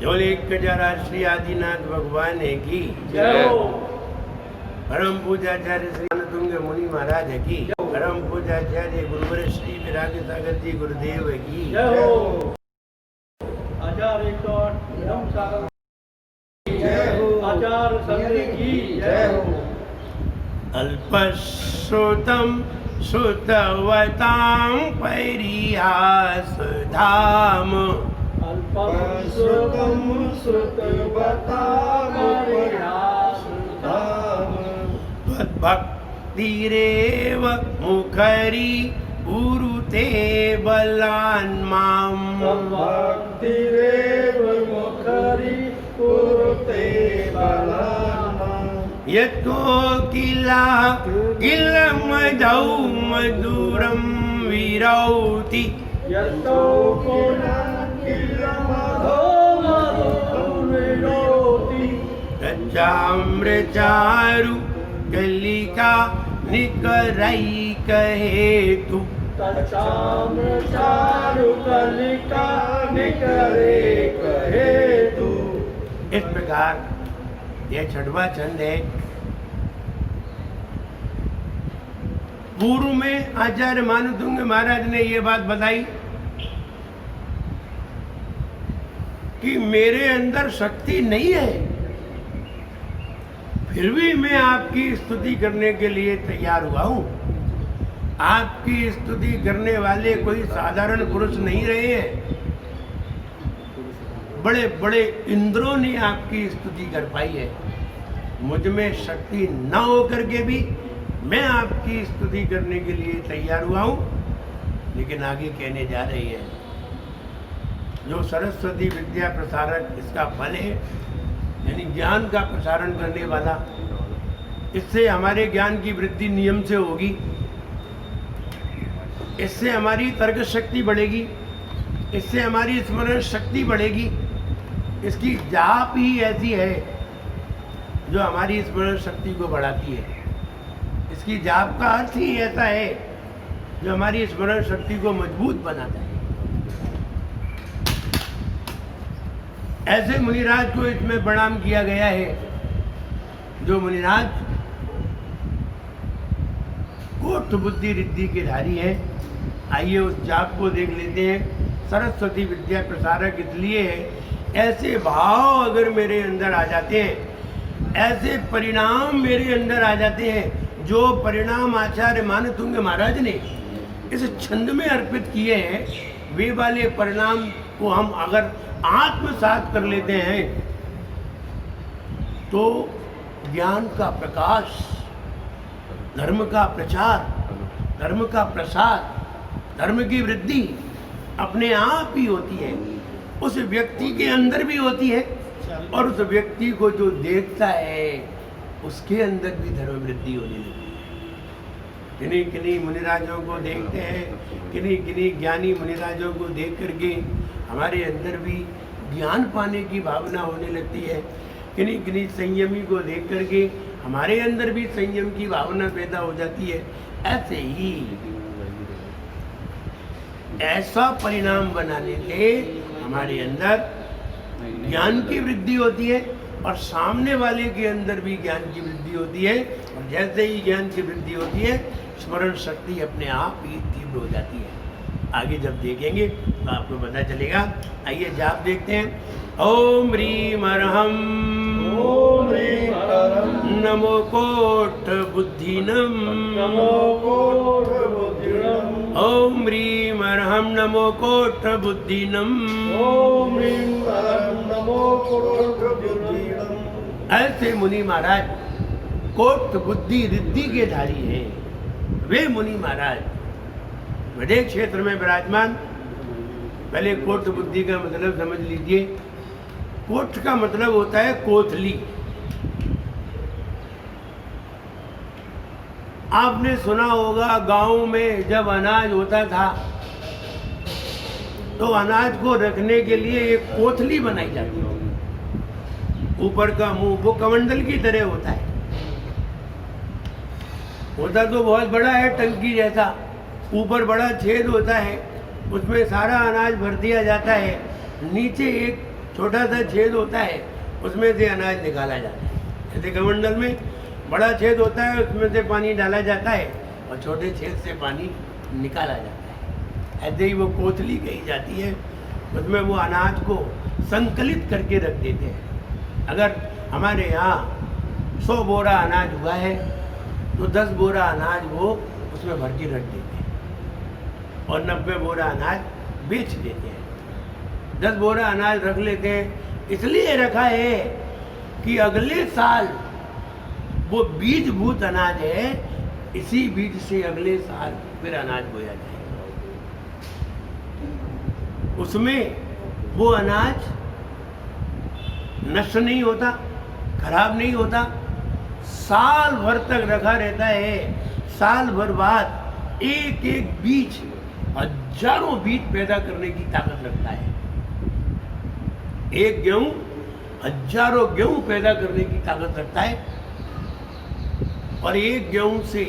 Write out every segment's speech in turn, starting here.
बोले कजरा श्री आदिनाथ भगवान की जय हो। परम पूजाचार्य श्री तुंग मुनि महाराज की परम पूजाचार्य गुरुवर श्री विराग सागर जी गुरुदेव की जय हो। आचार्य सागर जय हो। आचार्य संघ की जय हो। अल्पश्रुतं श्रुतवतां परिहास धाम अल्पश्रुतं श्रुतवतां परिहासधाम भक्तिरेव मुखरी उरुते बलान् माम् भक्तिरेव मुखरी कुरुते बलानां यतो किलमधौ मधुरं विरौति यतो किलमधो मधुरविरोति तच्चाम्रचारु कलिका निकरैक हेतु तच्चाम्रचारु कलिका निकरैक हेतु। इस प्रकार यह छठवां छंद है। पूर्व में आचार्य मानुतुंग महाराज ने यह बात बताई कि मेरे अंदर शक्ति नहीं है, फिर भी मैं आपकी स्तुति करने के लिए तैयार हुआ हूं। आपकी स्तुति करने वाले कोई साधारण पुरुष नहीं रहे हैं। बड़े बड़े इंद्रों ने आपकी स्तुति कर पाई है। मुझ में शक्ति न हो करके भी मैं आपकी स्तुति करने के लिए तैयार हुआ हूं। लेकिन आगे कहने जा रही है, जो सरस्वती विद्या प्रसारक इसका फल है, यानी ज्ञान का प्रसारण करने वाला, इससे हमारे ज्ञान की वृद्धि नियम से होगी, इससे हमारी तर्क शक्ति बढ़ेगी, इससे हमारी स्मरण शक्ति बढ़ेगी। इसकी जाप ही ऐसी है जो हमारी स्मरण शक्ति को बढ़ाती है। इसकी जाप का अर्थ ही ऐसा है जो हमारी स्मरण शक्ति को मजबूत बनाता है। ऐसे मुनिराज को इसमें प्रणाम किया गया है, जो मुनिराज कोट बुद्धि रिद्धि के धारी है। आइए उस जाप को देख लेते हैं। सरस्वती विद्या प्रसारक इसलिए है, ऐसे भाव अगर मेरे अंदर आ जाते हैं, ऐसे परिणाम मेरे अंदर आ जाते हैं, जो परिणाम आचार्य मानुतुंग महाराज ने इस छंद में अर्पित किए हैं, वे वाले परिणाम को हम अगर आत्मसात कर लेते हैं तो ज्ञान का प्रकाश, धर्म का प्रचार, धर्म का प्रसार, धर्म की वृद्धि अपने आप ही होती है। उस व्यक्ति के अंदर भी होती है और उस व्यक्ति को जो देखता है उसके अंदर भी धर्म वृद्धि होने लगती है। किन्हीं किन्हीं मुनिराजों को देखते हैं, किन्हीं किन्हीं ज्ञानी मुनिराजों को देख करके हमारे अंदर भी ज्ञान पाने की भावना होने लगती है। किन्हीं किन्हीं संयमी को देख करके हमारे अंदर भी संयम की भावना पैदा हो जाती है। ऐसे ही ऐसा परिणाम बनाने से हमारे अंदर ज्ञान की वृद्धि होती है और सामने वाले के अंदर भी ज्ञान की वृद्धि होती है। और जैसे ही ज्ञान की वृद्धि होती है, स्मरण शक्ति अपने आप ही तीव्र हो जाती है। आगे जब देखेंगे तो आपको पता चलेगा। आइए जाप देखते हैं। ओम ह्रीम अरहम ओम ह्रीम अरहम नमो कोट बुद्धिनम नमो कोट बुद्धिनम ओम ह्रीम अरहम नमो कोट बुद्धिनम ओम ह्रीम अरहम नमो कोट बुद्धिनम। ऐसे मुनि महाराज कोट बुद्धि रिद्धि के धारी हैं। वे मुनि महाराज बड़े क्षेत्र में विराजमान। पहले कोट बुद्धि का मतलब समझ लीजिए। कोट का मतलब होता है कोथली। आपने सुना होगा गांव में जब अनाज होता था तो अनाज को रखने के लिए एक कोथली बनाई जाती है। ऊपर का मुंह वो कमंडल की तरह होता है। होता तो बहुत बड़ा है, टंकी जैसा। ऊपर बड़ा छेद होता है, उसमें सारा अनाज भर दिया जाता है। नीचे एक छोटा सा छेद होता है, उसमें से अनाज निकाला जाता है। जैसे कमंडल में बड़ा छेद होता है, उसमें से पानी डाला जाता है और छोटे छेद से पानी निकाला जाता है। ऐसे ही वो कोथली कही जाती है, उसमें वो अनाज को संकलित करके रख देते हैं। अगर हमारे यहाँ 100 बोरा अनाज हुआ है तो 10 बोरा अनाज वो उसमें भर के रख देते हैं और 90 बोरा अनाज बेच देते हैं। 10 बोरा अनाज रख लेते हैं, इसलिए रखा है कि अगले साल वो बीजभूत अनाज है, इसी बीज से अगले साल फिर अनाज बोया जाएगा। उसमें वो अनाज नष्ट नहीं होता, खराब नहीं होता, साल भर तक रखा रहता है। साल भर बाद एक एक बीज हजारों बीज पैदा करने की ताकत रखता है। एक गेहूं हजारों गेहूं पैदा करने की ताकत रखता है और एक गेहूं से,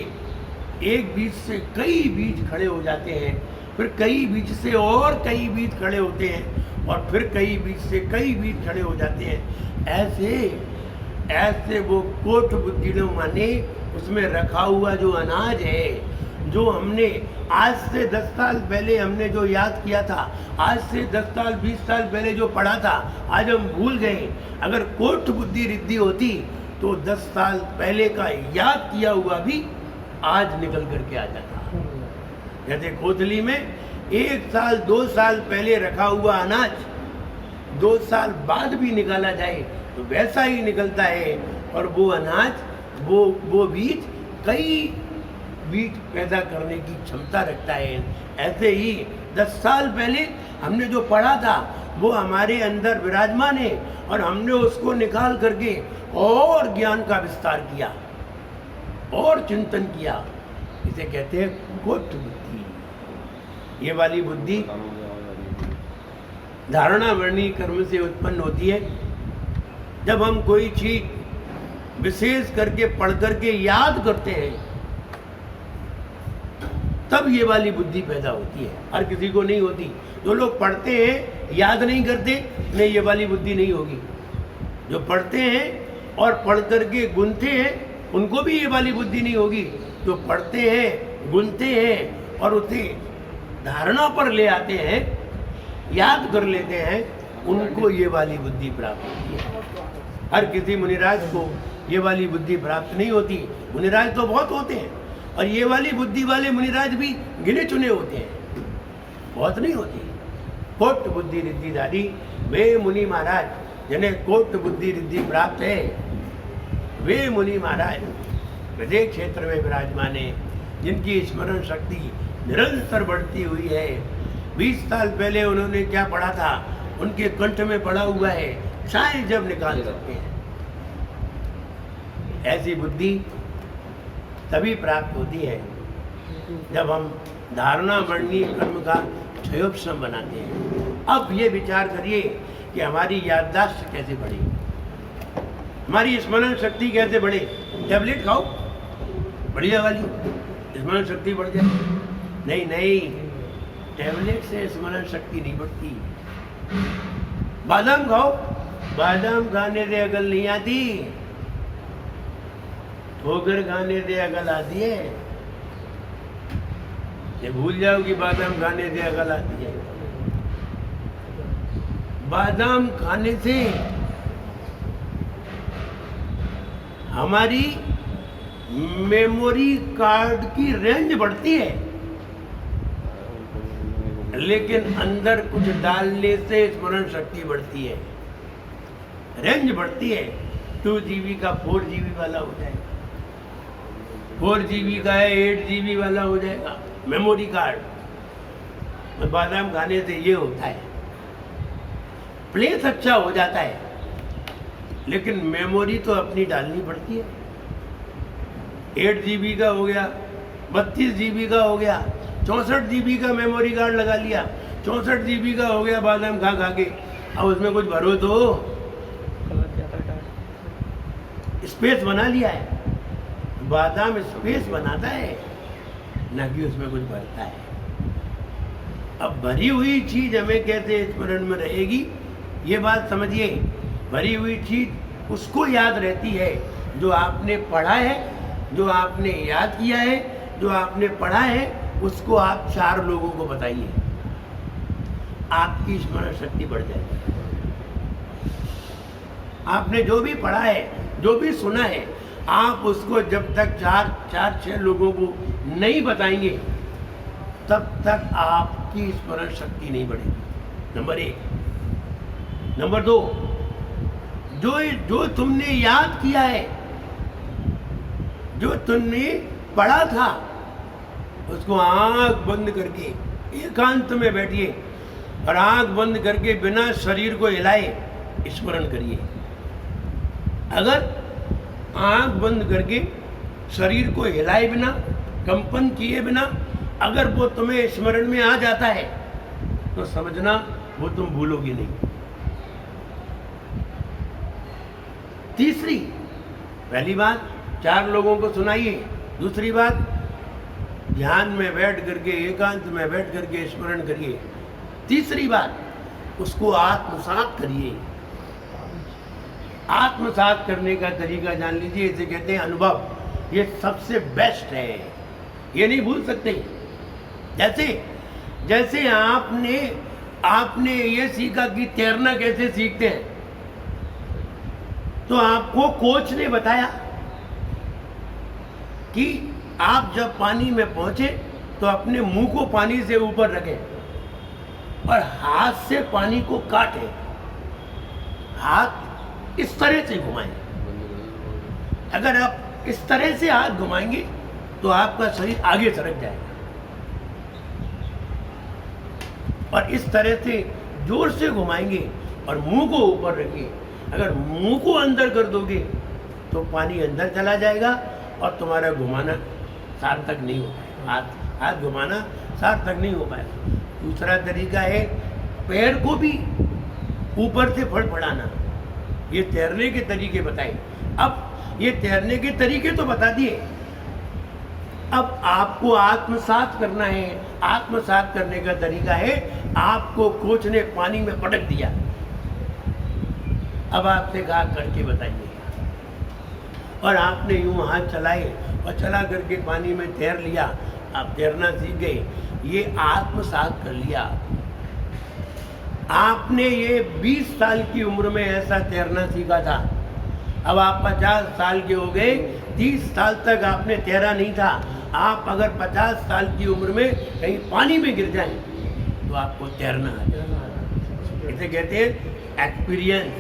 एक बीज से कई बीज खड़े हो जाते हैं, फिर कई बीज से और कई बीज खड़े होते हैं और फिर कई बीज से कई बीज खड़े हो जाते हैं। ऐसे वो कोट बुद्धिड़म माने उसमें रखा हुआ जो अनाज है, जो हमने आज से 10 साल पहले हमने जो याद किया था, आज से 10 साल 20 साल पहले जो पढ़ा था, आज हम भूल गए। अगर कोट बुद्धि रिद्धि होती तो 10 साल पहले का याद किया हुआ भी आज निकल करके आ जाता। जैसे कोतली में 1 साल 2 साल पहले रखा हुआ अनाज 2 साल बाद भी निकाला जाए तो वैसा ही निकलता है और वो अनाज, वो बीज कई बीज पैदा करने की क्षमता रखता है। ऐसे ही 10 साल पहले हमने जो पढ़ा था वो हमारे अंदर विराजमान है और हमने उसको निकाल करके और ज्ञान का विस्तार किया और चिंतन किया। इसे कहते हैं कोट बुद्धि। ये वाली बुद्धि धारणा वर्णी कर्म से उत्पन्न होती है। जब हम कोई चीज विशेष करके पढ़ करके याद करते हैं तब ये वाली बुद्धि पैदा होती है। हर किसी को नहीं होती। जो लोग पढ़ते हैं याद नहीं करते, नहीं ये वाली बुद्धि नहीं होगी। जो पढ़ते हैं और पढ़ करके गुनते हैं उनको भी ये वाली बुद्धि नहीं होगी। जो पढ़ते हैं, गुनते हैं और उसे धारणा पर ले आते हैं, याद कर लेते हैं, उनको ये वाली बुद्धि प्राप्त होती है। हर किसी मुनिराज को ये वाली बुद्धि प्राप्त नहीं होती। मुनिराज तो बहुत होते हैं और ये वाली बुद्धि वाले मुनिराज भी गिने चुने होते हैं, बहुत नहीं होती। कोट बुद्धि रिद्धिधारी वे मुनि महाराज जिन्हें कोट बुद्धि रिद्धि प्राप्त है, वे मुनि महाराज हृदय क्षेत्र में विराजमान है, जिनकी स्मरण शक्ति निरंतर बढ़ती हुई है। 20 साल पहले उन्होंने क्या पढ़ा था, उनके कंठ में पड़ा हुआ है, शायद जब निकाल सकते हैं। ऐसी बुद्धि तभी प्राप्त होती है जब हम धारणा वर्णी कर्म का क्षयोपशम बनाते हैं। अब ये विचार करिए कि हमारी याददाश्त कैसे बढ़े, हमारी स्मरण शक्ति कैसे बढ़े। टैबलेट खाओ बढ़िया वाली, स्मरण शक्ति बढ़ जाए। नहीं, टैबलेट से स्मरण शक्ति नहीं बढ़ती। बादाम खाओ, बादाम खाने से अकल नहीं आती, ठोकर खाने से अकल आती है। ये भूल जाओ कि बादाम खाने से अकल आती है। बादाम खाने से हमारी मेमोरी कार्ड की रेंज बढ़ती है, लेकिन अंदर कुछ डालने से स्मरण शक्ति बढ़ती है, रेंज बढ़ती है। 2 GB का 4 GB वाला हो जाएगा, 4 GB का है 8 GB वाला हो जाएगा मेमोरी कार्ड। और बादाम खाने से ये होता है, प्लेस अच्छा हो जाता है, लेकिन मेमोरी तो अपनी डालनी पड़ती है। 8 GB का हो गया, 32 GB का हो गया, 64 GB का मेमोरी कार्ड लगा लिया, 64 GB का हो गया बादाम खा खा के। अब उसमें कुछ भरो तो स्पेस बना लिया है। बादाम स्पेस बनाता है, ना कि उसमें कुछ भरता है। अब भरी हुई चीज हमें कैसे स्मरण में रहेगी, ये बात समझिए, भरी हुई चीज उसको याद रहती है जो आपने पढ़ा है, जो आपने याद किया है, जो आपने पढ़ा है उसको आप 4 लोगों को बताइए, आपकी स्मरण शक्ति बढ़ जाएगी। आपने जो भी पढ़ा है, जो भी सुना है, आप उसको जब तक 4-6 लोगों को नहीं बताएंगे तब तक आपकी स्मरण शक्ति नहीं बढ़ेगी। नंबर 1। नंबर 2, जो तुमने याद किया है, जो तुमने पढ़ा था, उसको आंख बंद करके एकांत में बैठिए और आंख बंद करके बिना शरीर को हिलाए स्मरण करिए। अगर आंख बंद करके शरीर को हिलाए बिना, कंपन किए बिना अगर वो तुम्हें स्मरण में आ जाता है तो समझना वो तुम भूलोगी नहीं। तीसरी, पहली बात 4 लोगों को सुनाइए। दूसरी बात, ध्यान में बैठ करके, एकांत में बैठ करके स्मरण करिए। तीसरी बात, उसको आत्मसात करिए। आत्मसात करने का तरीका जान लीजिए, इसे कहते हैं अनुभव। ये सबसे बेस्ट है, ये नहीं भूल सकते। जैसे आपने ये सीखा कि तैरना कैसे सीखते हैं, तो आपको कोच ने बताया कि आप जब पानी में पहुंचे तो अपने मुंह को पानी से ऊपर रखें और हाथ से पानी को काटें। हाथ इस तरह से घुमाएं। अगर आप इस तरह से हाथ घुमाएंगे तो आपका शरीर आगे सरक जाएगा, और इस तरह से जोर से घुमाएंगे और मुंह को ऊपर रखिए। अगर मुंह को अंदर कर दोगे तो पानी अंदर चला जाएगा और तुम्हारा घुमाना सार्थक नहीं हो पाएगा। हाथ घुमाना सार्थक नहीं हो पाएगा। दूसरा तरीका है पैर को भी ऊपर से फड़फड़ाना। ये तैरने के तरीके बताए। अब ये तैरने के तरीके तो बता दिए, अब आपको आत्मसात करना है। आत्मसात करने का तरीका है, आपको कोच ने पानी में पटक दिया, अब आपसे कहा करके बताइए, और आपने यूं हाथ चलाए और चला करके पानी में तैर लिया, आप तैरना सीख गए। ये आत्मसात कर लिया। आपने ये 20 साल की उम्र में ऐसा तैरना सीखा था, अब आप 50 साल के हो गए, 30 साल तक आपने तैरा नहीं था। आप अगर 50 साल की उम्र में कहीं पानी में गिर जाएं तो आपको तैरना आ जाए। इसे कहते हैं एक्सपीरियंस,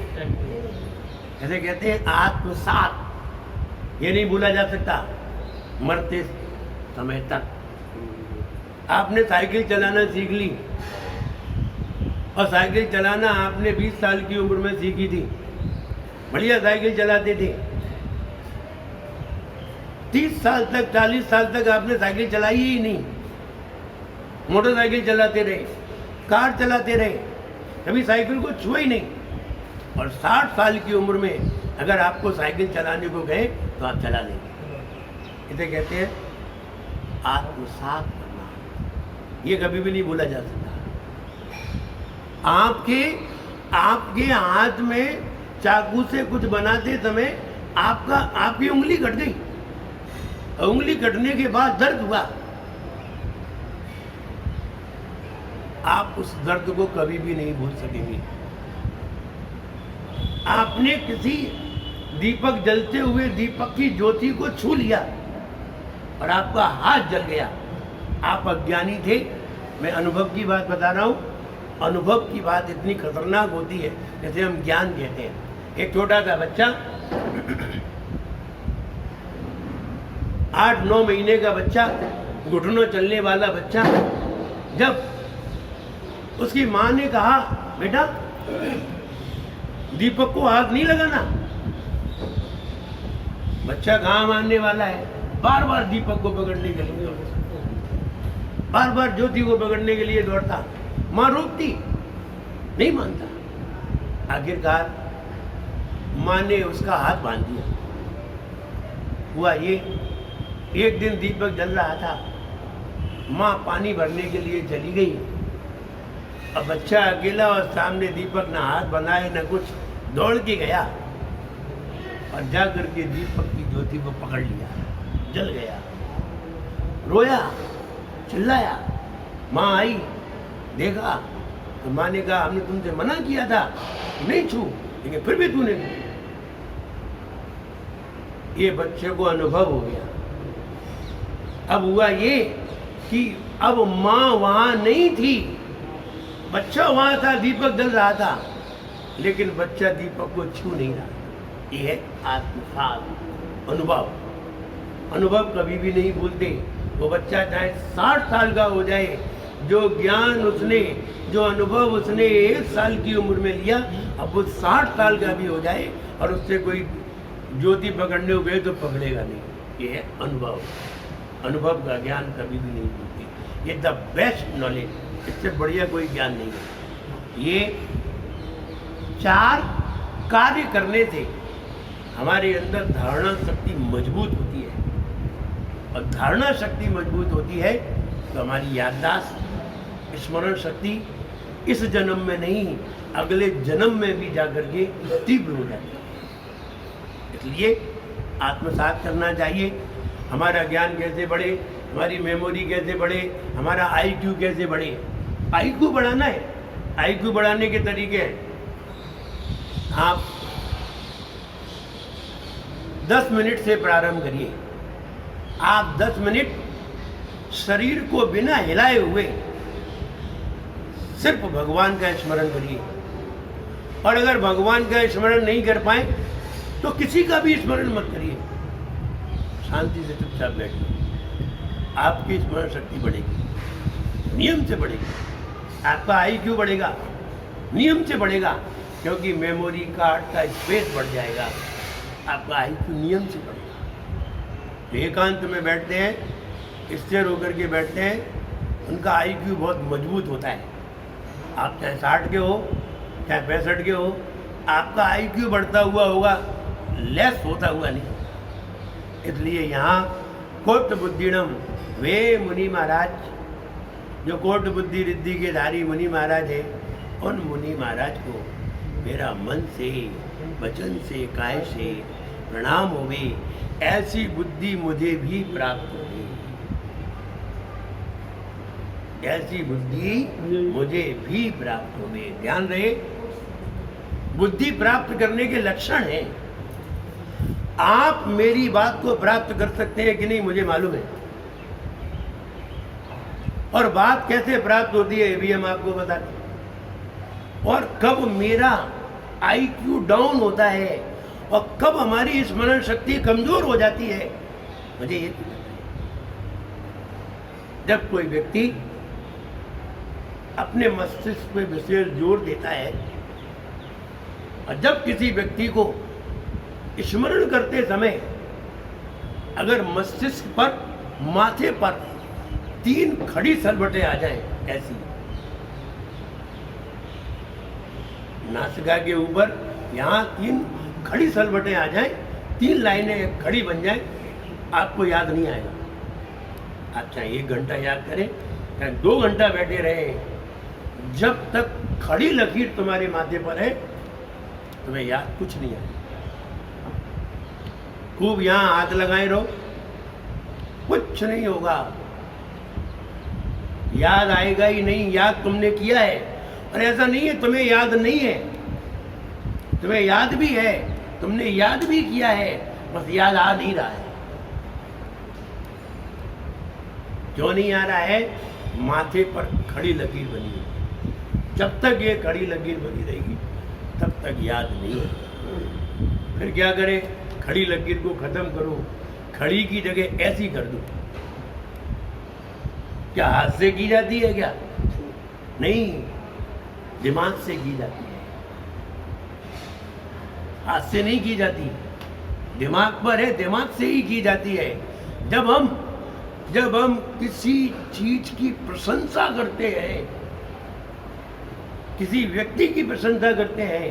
इसे कहते हैं आत्मसात। ये नहीं भूला जा सकता मरते समय तक। आपने साइकिल चलाना सीख ली, और साइकिल चलाना आपने 20 साल की उम्र में सीखी थी, बढ़िया साइकिल चलाते थे। 30 साल तक, 40 साल तक आपने साइकिल चलाई ही नहीं, मोटरसाइकिल चलाते रहे, कार चलाते रहे, कभी साइकिल को छुआ ही नहीं। और 60 साल की उम्र में अगर आपको साइकिल चलाने को गए तो आप चला लेंगे। इसे कहते हैं आत्मसात करना। ये कभी भी नहीं भूला जा सकता। आपके हाथ में चाकू से कुछ बनाते समय आपकी उंगली कट गई, उंगली कटने के बाद दर्द हुआ, आप उस दर्द को कभी भी नहीं भूल सकेंगे। आपने किसी दीपक, जलते हुए दीपक की ज्योति को छू लिया और आपका हाथ जल गया, आप अज्ञानी थे। मैं अनुभव की बात बता रहा हूँ। अनुभव की बात इतनी खतरनाक होती है, जैसे हम ज्ञान कहते हैं। एक छोटा सा बच्चा, 8-9 महीने का बच्चा, घुटनों चलने वाला बच्चा, जब उसकी माँ ने कहा बेटा दीपक को हाथ नहीं लगाना, बच्चा कहाँ मानने वाला है, बार बार दीपक को पकड़ने के लिए, बार बार ज्योति को पकड़ने के लिए दौड़ता। माँ रोकती, नहीं मानता। आखिरकार माँ ने उसका हाथ बांध दिया। हुआ ये, एक दिन दीपक जल रहा था, माँ पानी भरने के लिए चली गई अब बच्चा अकेला और सामने दीपक ना हाथ बनाए ना कुछ, दौड़ के गया और जा करके दीपक की ज्योति को पकड़ लिया, जल गया, रोया, चिल्लाया। माँ आई, देखा तो माँ ने कहा हमने तुमसे मना किया था नहीं छू, लेकिन फिर भी तूने छू। ये बच्चे को अनुभव हो गया। अब हुआ ये कि अब माँ वहां नहीं थी, बच्चा वहां था, दीपक जल रहा था, लेकिन बच्चा दीपक को छू नहीं रहा। ये है आत्मसात अनुभव। अनुभव कभी भी नहीं भूलते। वो बच्चा चाहे 60 साल का हो जाए, जो ज्ञान उसने, जो अनुभव उसने 1 साल की उम्र में लिया, अब वो 60 साल का भी हो जाए और उससे कोई ज्योति पकड़ने को गए तो पकड़ेगा नहीं। ये है अनुभव। अनुभव का ज्ञान कभी भी नहीं भूलते। ये द बेस्ट नॉलेज, इससे बढ़िया कोई ज्ञान नहीं है। ये 4 कार्य करने से हमारे अंदर धारणा शक्ति मजबूत होती है, और धारणा शक्ति मजबूत होती है तो हमारी याददाश्त, स्मरण शक्ति इस जन्म में नहीं, अगले जन्म में भी जाकर के तीव्र हो जाती है। इसलिए आत्मसात करना चाहिए। हमारा ज्ञान कैसे बढ़े, हमारी मेमोरी कैसे बढ़े, हमारा आईक्यू कैसे बढ़े। आईक्यू बढ़ाना है। आईक्यू बढ़ाने के तरीके हैं, आप 10 मिनट से प्रारंभ करिए। आप 10 मिनट शरीर को बिना हिलाए हुए सिर्फ भगवान का स्मरण करिए। और अगर भगवान का स्मरण नहीं कर पाए तो किसी का भी स्मरण मत करिए, शांति से चुपचाप बैठिए। आपकी स्मरण शक्ति बढ़ेगी, नियम से बढ़ेगी। आपका आईक्यू बढ़ेगा, नियम से बढ़ेगा, क्योंकि मेमोरी कार्ड का स्पेस बढ़ जाएगा। आपका आईक्यू नियम से बढ़ेगा। तो एकांत में बैठते हैं, स्थिर होकर के बैठते हैं, उनका आईक्यू बहुत मजबूत होता है। आप चाहे 60 के हो, चाहे 65 के हो, आपका आईक्यू बढ़ता हुआ होगा, लेस होता हुआ नहीं। इसलिए यहाँ कोट बुद्धिणम वे मुनि महाराज, जो कोट बुद्धि रिद्धि के धारी मुनि महाराज है, उन मुनि महाराज को मेरा मन से, वचन से, काय से प्रणाम होवे, ऐसी बुद्धि मुझे भी प्राप्त होगी। ऐसी बुद्धि मुझे भी प्राप्त होवे। ध्यान रहे, बुद्धि प्राप्त करने के लक्षण हैं। आप मेरी बात को प्राप्त कर सकते हैं कि नहीं मुझे मालूम है, और बात कैसे प्राप्त होती है ये भी हम आपको बताते हैं। और कब मेरा आईक्यू डाउन होता है और कब हमारी स्मरण शक्ति कमजोर हो जाती है, मुझे ये पता है। जब कोई व्यक्ति अपने मस्तिष्क पे विशेष जोर देता है, और जब किसी व्यक्ति को स्मरण करते समय अगर मस्तिष्क पर, माथे पर 3 खड़ी सलवटें आ जाएं, ऐसी नासिका के ऊपर यहाँ 3 खड़ी सलवटें आ जाएं, 3 लाइनें खड़ी बन जाएं, आपको याद नहीं आएगा। आप चाहे 1 घंटा याद करें, चाहे 2 घंटा बैठे रहे, जब तक खड़ी लकीर तुम्हारे माथे पर है तुम्हें याद कुछ नहीं आएगा। खूब यहाँ हाथ लगाए रहो, कुछ नहीं होगा, याद आएगा ही नहीं। याद तुमने किया है, और ऐसा नहीं है तुम्हें याद नहीं है, तुम्हें याद भी है, तुमने याद भी किया है, बस याद आ नहीं रहा है। क्यों नहीं आ रहा है? माथे पर खड़ी लकीर बनी है। जब तक ये खड़ी लकीर बनी रहेगी तब तक याद नहीं होगा। फिर क्या करें? खड़ी लकीर को खत्म करो, खड़ी की जगह ऐसी कर दो। क्या हाथ से की जाती है क्या? नहीं, दिमाग से की जाती है। हाथ से नहीं की जाती, दिमाग पर है, दिमाग से ही की जाती है। जब हम किसी चीज की प्रशंसा करते हैं, किसी व्यक्ति की प्रशंसा करते हैं,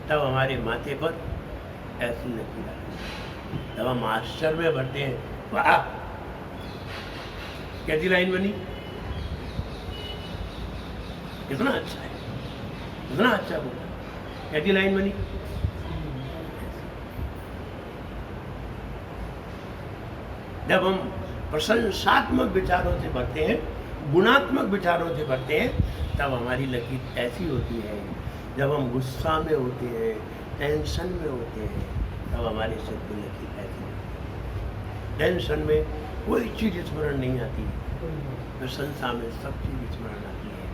तब हमारे माथे पर ऐसी लकीर आती है। तब हम आश्चर्य में भरते हैं, वाह कैसी लाइन बनी। कितना अच्छा है, कितना अच्छा बोला। कैसी लाइन बनी? जब हम प्रशंसात्मक विचारों से भरते हैं, गुणात्मक विचारों से भरते हैं, तब हमारी लकीर ऐसी होती है। जब हम गुस्सा में होते हैं, टेंशन में होते हैं, तब हमारे सिर की लकीर ऐसी होती है। टेंशन में कोई चीज़ स्मरण नहीं आती, प्रशंसा में सब चीज़ स्मरण आती है।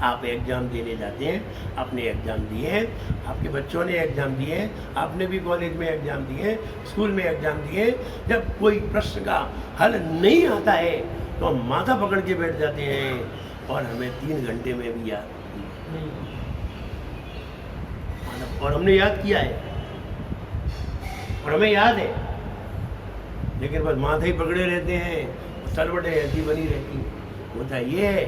आप एग्ज़ाम देने जाते हैं, आपने एग्ज़ाम दिए हैं, आपके बच्चों ने एग्ज़ाम दिए हैं, आपने भी कॉलेज में एग्ज़ाम दिए, स्कूल में एग्ज़ाम दिए। जब कोई प्रश्न का हल नहीं आता है तो हम माथा पकड़ के बैठ जाते हैं और हमें 3 घंटे में भी याद, और हमने याद किया है और हमें याद है, लेकिन बस माथा ही पकड़े रहते हैं, सरवटें ऐसी बनी रहती हैं। होता ये है,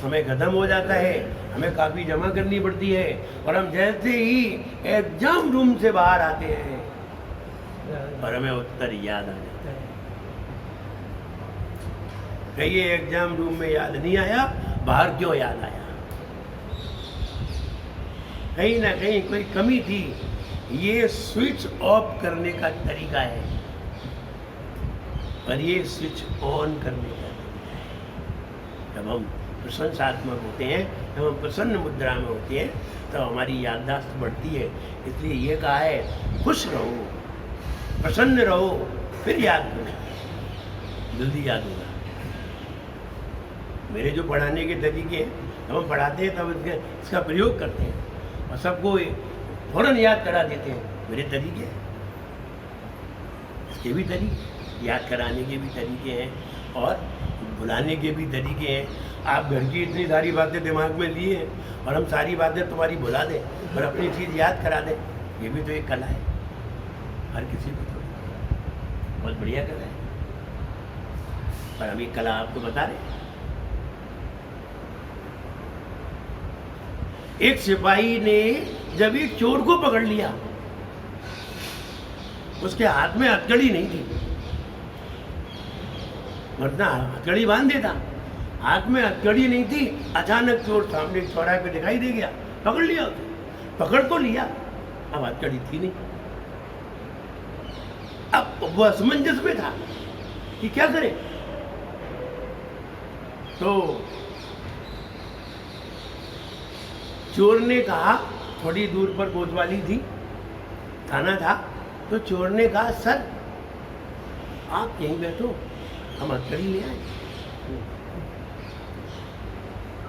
समय खत्म हो जाता है, हमें काफ़ी जमा करनी पड़ती है, और हम जैसे ही एग्जाम रूम से बाहर आते हैं और हमें उत्तर याद आ जाता है। कहिए एग्जाम रूम में याद नहीं आया, बाहर क्यों याद आया? कहीं ना कहीं कोई कमी थी। ये स्विच ऑफ करने का तरीका है और ये स्विच ऑन करने का तरीका है। जब हम प्रशंसात्मक होते हैं, जब हम प्रसन्न मुद्रा में होते हैं, तब हमारी याददाश्त बढ़ती है। इसलिए ये कहा है, खुश रहो, प्रसन्न रहो, फिर याद करो, जल्दी याद होगा। मेरे जो पढ़ाने के तरीके हैं, जब हम पढ़ाते हैं तब इसका प्रयोग करते हैं और सबको फौरन याद करा देते हैं। मेरे तरीके, इसके भी तरीके, याद कराने के भी तरीके हैं और भुलाने के भी तरीके हैं। आप घर की इतनी सारी बातें दिमाग में लिए हैं और हम सारी बातें तुम्हारी भुला दें और अपनी चीज़ याद करा दें, ये भी तो एक कला है। हर किसी को तो बहुत बढ़िया कला है, पर हम ये कला आपको बता रहे हैं। एक सिपाही ने जब एक चोर को पकड़ लिया, उसके हाथ में हथकड़ी नहीं थी, वरना हथकड़ी बांध देता। हाथ में हथकड़ी नहीं थी, अचानक चोर सामने चौराहे पे दिखाई दे गया, पकड़ लिया उसे। पकड़ तो लिया, अब हथकड़ी थी नहीं। अब वो असमंजस में था कि क्या करे। तो चोर ने कहा, थोड़ी दूर पर कोतवाली थी, थाना था, तो चोर ने कहा, सर आप यहीं बैठो, हम हथकड़ी ले आए,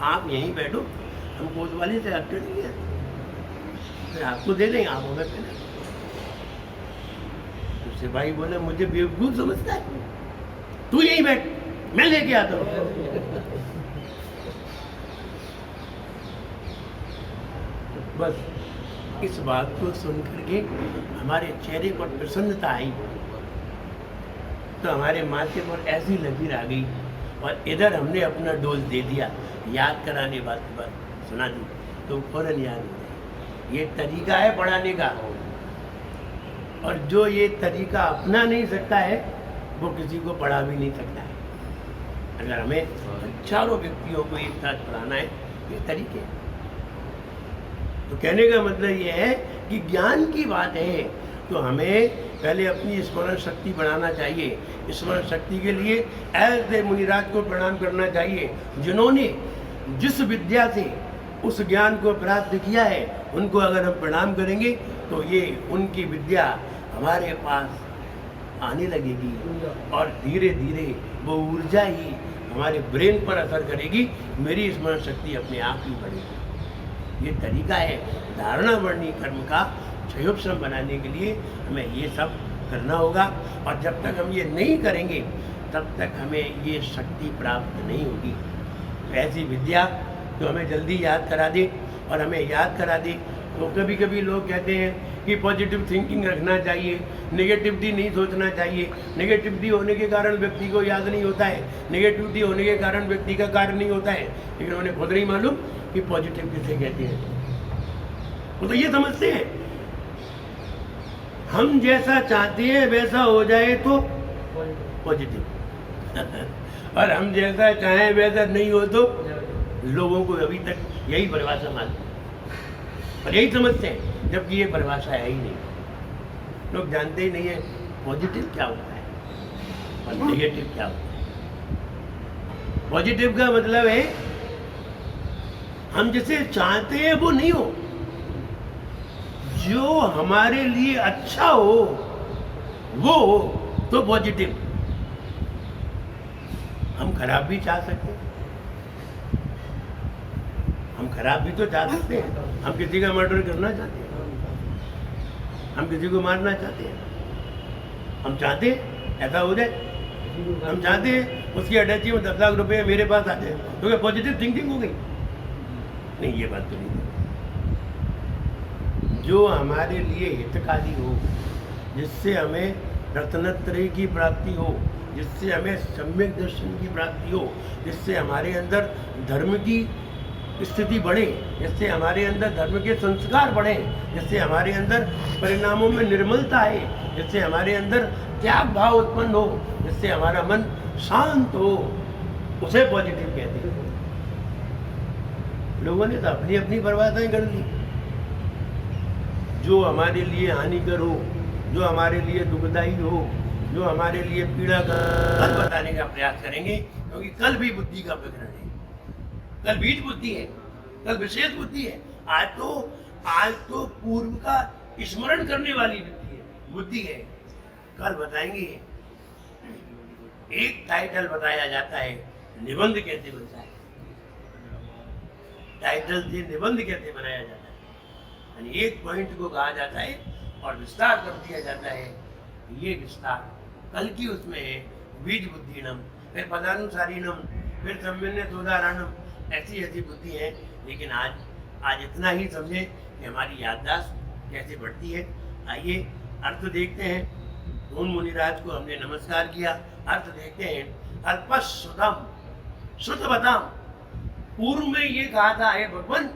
आप यहीं बैठो, हम कोतवाली से हथकड़ी ले आए, फिर आपको दे देंगे, आप हमें पहना। तो सिपाही बोले, मुझे बेवकूफ समझता है, तू यहीं बैठ, मैं लेके आता हूँ। बस इस बात को सुन करके हमारे चेहरे पर प्रसन्नता आई, तो हमारे माथे पर ऐसी लकीर आ गई और इधर हमने अपना डोज दे दिया, याद कराने बात सुना दी तो फौरन याद हो गया। ये तरीका है पढ़ाने का, और जो ये तरीका अपना नहीं सकता है वो किसी को पढ़ा भी नहीं सकता है। अगर हमें हजारों व्यक्तियों को एक साथ पढ़ाना है, ये तरीके हैं। तो कहने का मतलब ये है कि ज्ञान की बात है तो हमें पहले अपनी स्मरण शक्ति बढ़ाना चाहिए। स्मरण शक्ति के लिए ऐसे मुनिराज को प्रणाम करना चाहिए जिन्होंने जिस विद्या से उस ज्ञान को प्राप्त किया है। उनको अगर हम प्रणाम करेंगे तो ये उनकी विद्या हमारे पास आने लगेगी और धीरे धीरे वो ऊर्जा ही हमारे ब्रेन पर असर करेगी, मेरी स्मरण शक्ति अपने आप ही बढ़ेगी। ये तरीका है धारणा वर्णी कर्म का क्षयोपशम बनाने के लिए हमें ये सब करना होगा, और जब तक हम ये नहीं करेंगे तब तक हमें ये शक्ति प्राप्त नहीं होगी। तो ऐसी विद्या जो हमें जल्दी याद करा दे और हमें याद करा दे। तो कभी कभी लोग कहते हैं कि पॉजिटिव थिंकिंग रखना चाहिए, नेगेटिविटी नहीं सोचना चाहिए, नेगेटिविटी होने के कारण व्यक्ति को याद नहीं होता है, नेगेटिविटी होने के कारण व्यक्ति का कार्य नहीं होता है। लेकिन उन्हें खुद नहीं मालूम कि पॉजिटिव किसे कहते हैं। वो तो ये समझते हैं हम जैसा चाहते हैं वैसा हो जाए तो पॉजिटिव और हम जैसा चाहें वैसा नहीं हो तो लोगों को अभी तक यही परिभाषा मालूम है और यही समझते हैं, जबकि ये परिभाषा है ही नहीं। लोग जानते ही नहीं है पॉजिटिव क्या होता है और नेगेटिव क्या होता है। पॉजिटिव का मतलब है हम जिसे चाहते हैं वो नहीं हो, जो हमारे लिए अच्छा हो वो हो तो पॉजिटिव। हम खराब भी चाह सकते हैं, हम खराब भी तो चाह सकते हैं। हम किसी का मर्डर करना चाहते हैं, हम किसी को मारना चाहते हैं, हम चाहते हैं ऐसा हो जाए। हम चाहते हैं उसकी अटैची में 10 लाख रुपए मेरे पास आ जाए, तो क्या पॉजिटिव थिंकिंग हो गई? नहीं, ये बात तो नहीं। जो हमारे लिए हितकारी हो, जिससे हमें रत्नत्रय की प्राप्ति हो, जिससे हमें सम्यक दर्शन की प्राप्ति हो, जिससे हमारे अंदर धर्म की स्थिति बढ़े, जिससे हमारे अंदर धर्म के संस्कार बढ़े, जिससे हमारे अंदर परिणामों में निर्मलता आए, जिससे हमारे अंदर त्याग भाव उत्पन्न हो, जिससे हमारा मन शांत हो, उसे पॉजिटिव कहते हैं। लोगों ने तो अपनी अपनी परिभाषाएं कर ली। जो हमारे लिए हानिकर हो, जो हमारे लिए दुखदायी हो, जो हमारे लिए पीड़ा का कल बताने का प्रयास करेंगे, क्योंकि कल भी बुद्धि का प्रकरण है, कल बीज बुद्धि है, कल विशेष बुद्धि है। आज तो पूर्व का स्मरण करने वाली बुद्धि है। कल बताएंगे। एक टाइटल बताया जाता है, निबंध कैसे बनता है, टाइटल से निबंध कैसे बनाया जाता है, यानी एक पॉइंट को कहा जाता है और विस्तार कर दिया जाता है। ये विस्तार कल की उसमें है, बीज बुद्धिनम, फिर पदानुसारीनम, फिर सम्यन्य उदाहरणम, ऐसी ऐसी बुद्धि है। लेकिन आज इतना ही समझे कि हमारी याददाश्त कैसे बढ़ती है। आइए अर्थ देखते हैं। उन मुनिराज को हमने नमस्कार किया, अर्थ देखते हैं। अल्पश्रुतम, श्रुतवताम, पूर्व में ये कहा था, हे भगवान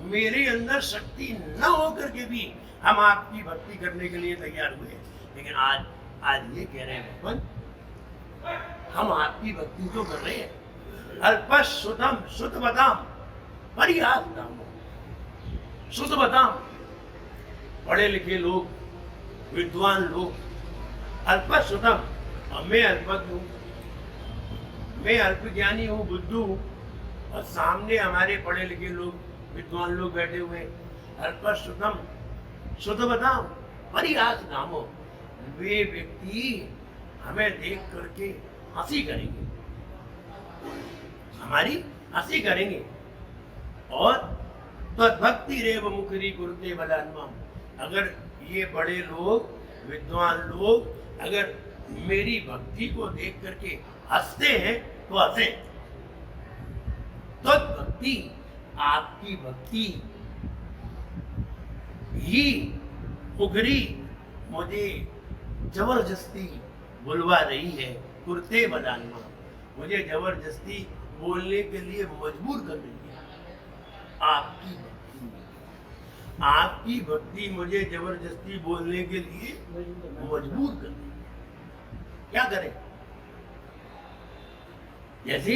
मेरे अंदर शक्ति न होकर के भी हम आपकी भक्ति करने के लिए तैयार हुए, लेकिन आज ये कह रहे हैं भगवान हम आपकी भक्ति तो कर रहे हैं। अल्पश्रुतम श्रुतवताम परिहासम, श्रुतवताम, पढ़े लिखे लोग, विद्वान लोग, अल्पश्रुतम, और मैं अल्पज्ञ हूँ, मैं अल्पज्ञानी हूँ, बुद्धू हूँ, और सामने हमारे पढ़े लिखे लोग, विद्वान लोग बैठे हुए। अल्पश्रुतम श्रुतवताम परिहास नामो, वे व्यक्ति हमें देख करके हंसी करेंगे, हमारी हंसी करेंगे। और तद्भक्ति रेव मुखरी कुरुते बलान्मम, अगर ये बड़े लोग, विद्वान लोग अगर मेरी भक्ति को देख करके हंसते हैं तो हंसे। तद्भक्ति, आपकी भक्ति ही मुखरी मुझे जबरदस्ती बुलवा रही है, कुर्ते बलान्मा, मुझे जबरदस्ती बोलने के लिए मजबूर कर रही है। आपकी भक्ति मुझे जबरदस्ती बोलने के लिए मजबूर कर रही है। क्या करें? जैसे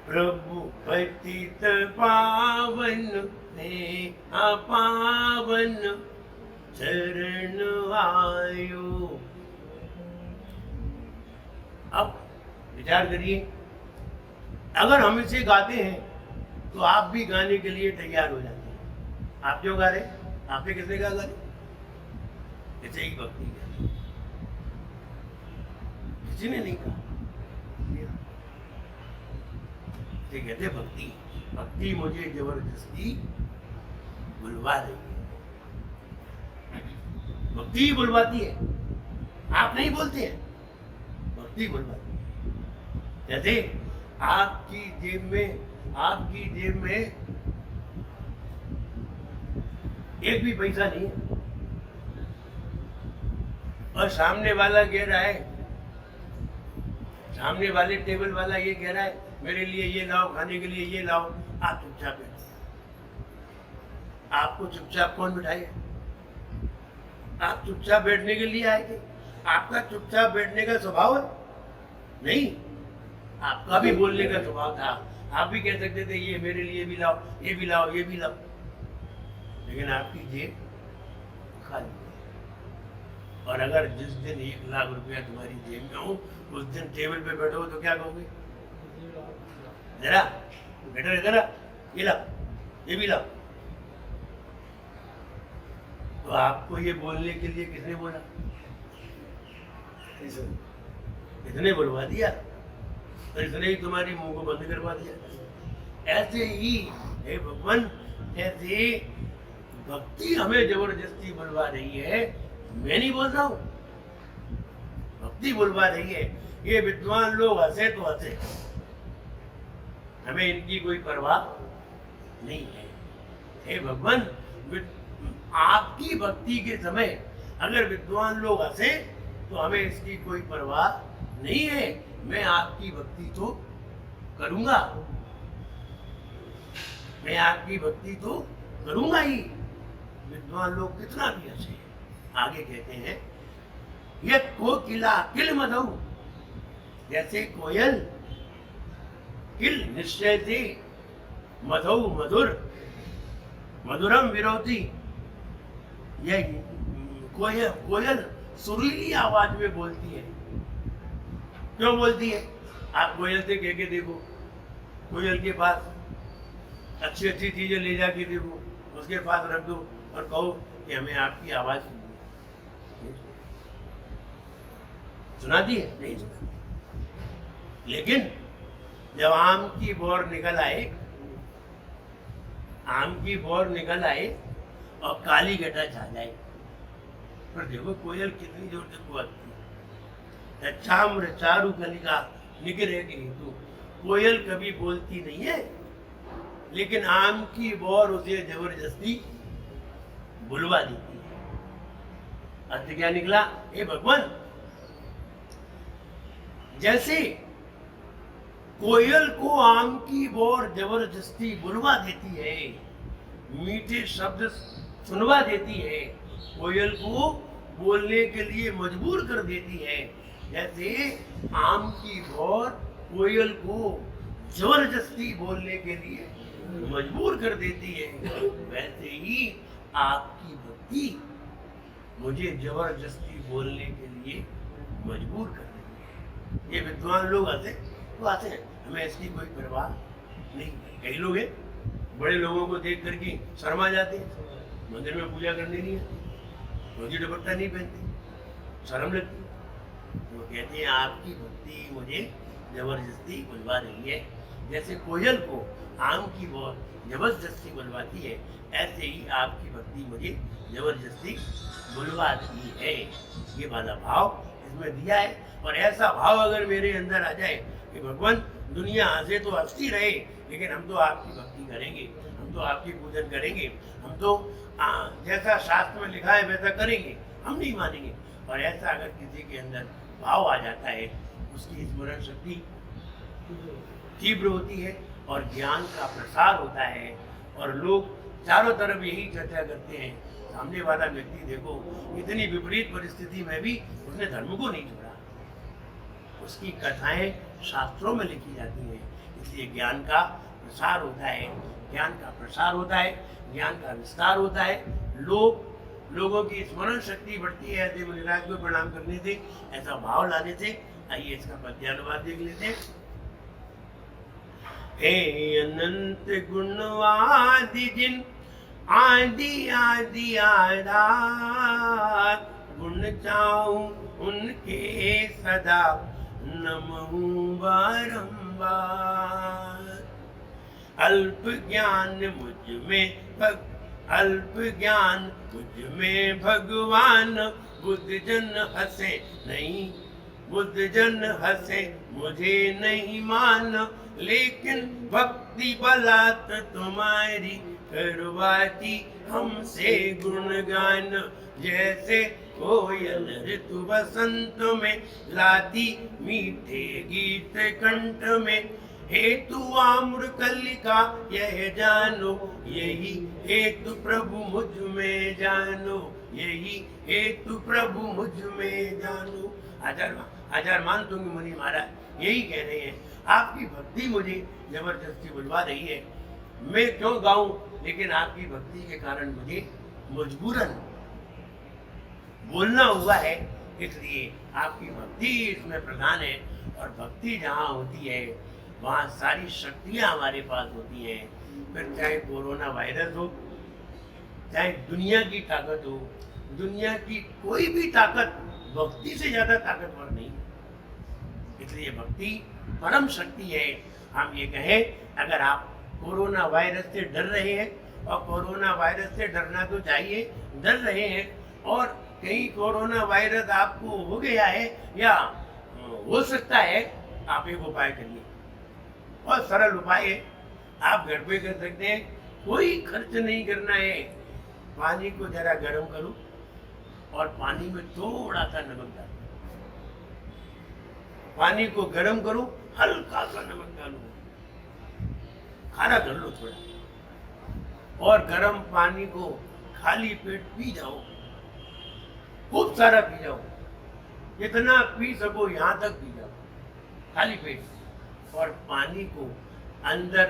प्रभु पतित पावन ने अपावन चरण आयो। अब विचार करिए, अगर हम इसे गाते हैं तो आप भी गाने के लिए तैयार हो जाते हैं। आप क्यों गा रहे? आपने किसने कहा गा रहे? इसे ही भक्ति है, किसी ने नहीं कहा। कहते भक्ति, भक्ति मुझे जबरदस्ती बुलवा रही है। भक्ति ही बुलवाती है, आप नहीं बोलते हैं, भक्ति बुलवाती है। जैसे आपकी जेब में एक भी पैसा नहीं है और सामने वाला कह रहा है, सामने वाले टेबल वाला ये कह रहा है मेरे लिए ये लाओ, खाने के लिए ये लाओ, आप चुपचाप बैठो। आपको चुपचाप कौन बिठाएगा? आप चुपचाप बैठने के लिए आए थे? आपका चुपचाप बैठने का स्वभाव है? नहीं, आपका भी बोलने का स्वभाव था, आप भी कह सकते थे ये मेरे लिए भी लाओ, ये भी लाओ, ये भी लाओ, लेकिन आपकी जेब खाली है। और अगर जिस दिन 1 लाख रुपया तुम्हारी जेब में हो, उस दिन टेबल पे बैठो तो क्या कहोगे? जरा बेटा इधर आ, ये लाओ, ये भी लाओ। तो आपको ये बोलने के लिए किसने बोला? इसने बुलवा दिया, तो इसने ही तुम्हारी मुंह को बंद करवा दिया। ऐसे ही हे भगवान, ऐसे भक्ति हमें जबरदस्ती बुलवा रही है, मैं नहीं बोल रहा हूं, भक्ति बुलवा रही है। ये विद्वान लोग हंसे तो हंसे, हमें इनकी कोई परवाह नहीं है। हे भगवान, आपकी भक्ति के समय अगर विद्वान लोग हंसे तो हमें इसकी कोई परवाह नहीं है। मैं आपकी भक्ति तो करूंगा, मैं आपकी भक्ति तो करूंगा ही, विद्वान लोग कितना भी हंसे। आगे कहते हैं, ये कोकिला किल मधु, जैसे कोयल किल निश्चय थी, मधु मधुर मधुरम विरोधी। ये कोयल सुरीली आवाज में बोलती है। क्यों बोलती है? आप कोयल से कह के देखो, कोयल के पास अच्छी अच्छी चीजें ले जाके देखो, उसके पास रख दो और कहो कि हमें आपकी आवाज सुनाती है? नहीं सुनाती। लेकिन जब आम की बोर निकल आए, आम की बोर निकल आए और काली घटा छा जाए, पर देखो कोयल कितनी जोर से कुहकती है। चाम्र चारु कलिका निगरेगी, तो कोयल कभी बोलती नहीं है, लेकिन आम की बोर उसे जबरदस्ती बुलवा देती है। अर्थ क्या निकला? हे भगवान, जैसे कोयल को आम की बोर जबरदस्ती बुलवा देती है, मीठे शब्द सुनवा देती है, कोयल को बोलने के लिए मजबूर कर देती है, जैसे आम की बोर कोयल को जबरदस्ती बोलने के लिए मजबूर कर देती है, वैसे ही आपकी भक्ति मुझे जबरदस्ती बोलने के लिए मजबूर कर देती है। ये विद्वान लोग आते तो आते हैं, हमें इसकी कोई परवाह नहीं। कई लोग हैं बड़े लोगों को देख करके शर्मा जाते हैं, मंदिर में पूजा करने नहीं आते, रोजी दुपट्टा नहीं पहनते, शर्म लगती। वो कहते हैं आपकी भक्ति मुझे जबरदस्ती बुलवा रही है, जैसे कोयल को आम की बोर जबरदस्ती बुलवाती है, ऐसे ही आपकी भक्ति मुझे जबरदस्ती बुलवा रही है। ये वाला भाव इसमें दिया है। और ऐसा भाव अगर मेरे अंदर आ जाए कि भगवान दुनिया हंसे तो हंसती रहे, लेकिन हम तो आपकी भक्ति करेंगे, हम तो आपकी पूजन करेंगे, हम तो जैसा शास्त्र में लिखा है वैसा करेंगे, हम नहीं मानेंगे। और ऐसा अगर किसी के अंदर भाव आ जाता है, उसकी स्मरण शक्ति तीव्र होती है और ज्ञान का प्रसार होता है, और लोग चारों तरफ यही चर्चा करते हैं। सामने वाला व्यक्ति देखो, इतनी विपरीत परिस्थिति में भी उसने धर्म को नहीं छोड़ा, उसकी कथाएं शास्त्रों में लिखी जाती हैं। इसलिए ज्ञान का प्रसार होता है, ज्ञान का प्रसार होता है, ज्ञान का विस्तार होता है, लोगों की स्मरण शक्ति बढ़ती है। ऐसे मुनिराज को प्रणाम करने से, ऐसा भाव लाने से। आइए इसका पद्यानुवाद देख लेते हैं। हे अनंत गुणवादि जिन आदि आदि आधार, गुण चाहूं उनके सदा नमूं बारंबार। अल्प ज्ञान मुझ में भगवान, बुद्ध जन हंसे नहीं, बुद्ध जन हंसे मुझे नहीं मान, लेकिन भक्ति बलात् तुम्हारी करवाती हमसे गुणगान। जैसे कोयल ऋतु बसंत में लाती मीठे गीत कंठ में, हेतु आम्र कलिका यह जानो, यही हेतु प्रभु मुझ में जानो, यही हेतु प्रभु मुझ में जानो। आचार्य मान तुंग मुनि महाराज यही कह रहे हैं, आपकी भक्ति मुझे जबरदस्ती बुलवा रही है। मैं क्यों गाऊं, लेकिन आपकी भक्ति के कारण मुझे मजबूरन बोलना हुआ है, इसलिए आपकी भक्ति इसमें प्रधान है। और भक्ति जहाँ होती है वहाँ सारी शक्तियाँ हमारे पास होती हैं। फिर चाहे कोरोना वायरस हो, चाहे दुनिया की ताकत हो, दुनिया की कोई भी ताकत भक्ति से ज्यादा ताकतवर नहीं। इसलिए भक्ति परम शक्ति है। हम ये कहें, अगर आप कोरोना वायरस से डर रहे हैं, और कोरोना वायरस से डरना तो चाहिए, डर रहे हैं, और कहीं कोरोना वायरस आपको हो गया है या हो सकता है, आप एक उपाय करिए। बहुत सरल उपाय है, आप घर पे कर सकते हैं, कोई खर्च नहीं करना है। पानी को जरा गर्म करो और पानी में थोड़ा सा नमक डालो। पानी को गर्म करो, हल्का सा नमक डालो, खारा कर लो थोड़ा, और गर्म पानी को खाली पेट पी जाओ, खूब सारा पी जाओ, जितना पी सको यहां तक पी जाओ खाली पेट। और पानी को अंदर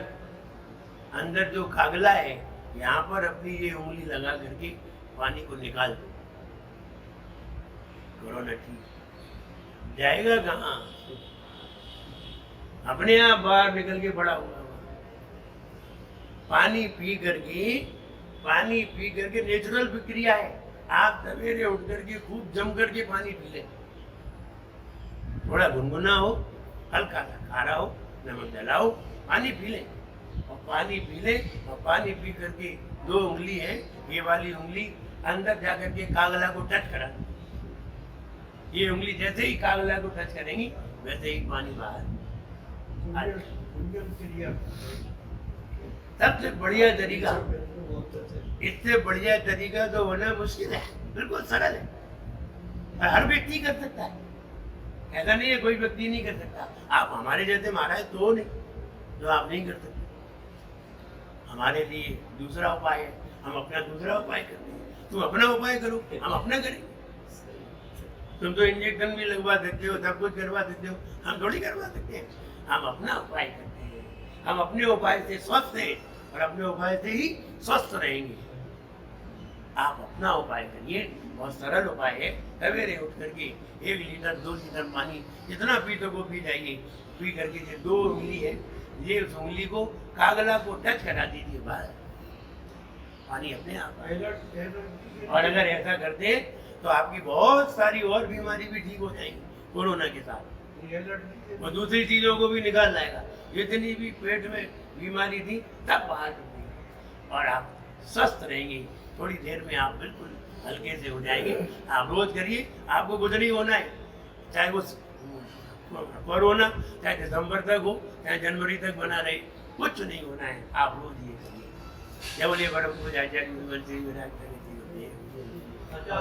अंदर जो कागला है, यहाँ पर अपनी ये उंगली लगा करके पानी को निकाल दो। कोरोना ठीक जाएगा कहाँ, अपने आप बाहर निकल के पड़ा हुआ। पानी पी करके नेचुरल प्रक्रिया है। आप सवेरे उठ करके खूब जम करके पानी पी ले, थोड़ा गुनगुना हो, हल्का सा खारा हो, नमक डलाओ, पानी पी ले। और पानी पी ले, और पानी पी करके 2 उंगली है, ये वाली उंगली अंदर जाकर के कागला को टच करा। ये उंगली जैसे ही कागला को टच करेंगी, वैसे ही पानी बाहर। सबसे बढ़िया तरीका, इससे बढ़िया तरीका तो होना मुश्किल है, बिल्कुल सरल है, हर व्यक्ति कर सकता है। ऐसा नहीं है कोई व्यक्ति नहीं कर सकता। आप हमारे जैसे महाराज तो नहीं जो आप नहीं कर सकते। हमारे लिए दूसरा उपाय है, हम अपना दूसरा उपाय करते हैं। तुम अपना उपाय करो, हम अपना करेंगे। तुम तो इंजेक्शन भी लगवा सकते हो, सब कुछ करवा सकते हो, हम थोड़ी करवा सकते हैं। हम अपना उपाय करते हैं, हम अपने उपाय से स्वस्थ हैं और अपने उपाय से ही स्वस्थ रहेंगे। आप अपना उपाय करिए, बहुत सरल उपाय है। सवेरे उठ करके 1 लीटर 2 लीटर पानी जितना पी सको पी जाइए। पी करके ये 2 उंगली है, ये उस उंगली को कागला को टच करा दीजिए, बाहर पानी अपने आप। और अगर ऐसा करते तो आपकी बहुत सारी और बीमारी भी ठीक हो जाएंगी कोरोना के साथ, और दूसरी चीजों को भी निकाल लाएगा। जितनी भी पेट में बीमारी थी सब बाहर कर देगी और आप स्वस्थ रहेंगे। थोड़ी देर में आप बिल्कुल हल्के से हो जाएंगे। आप रोज करिए, आपको कुछ नहीं होना है। चाहे वो कोरोना चाहे दिसंबर तक हो, चाहे जनवरी तक बना रहे, कुछ नहीं होना है। आप रोज ये करिए। जब बोले बड़े को जाए अच्छा,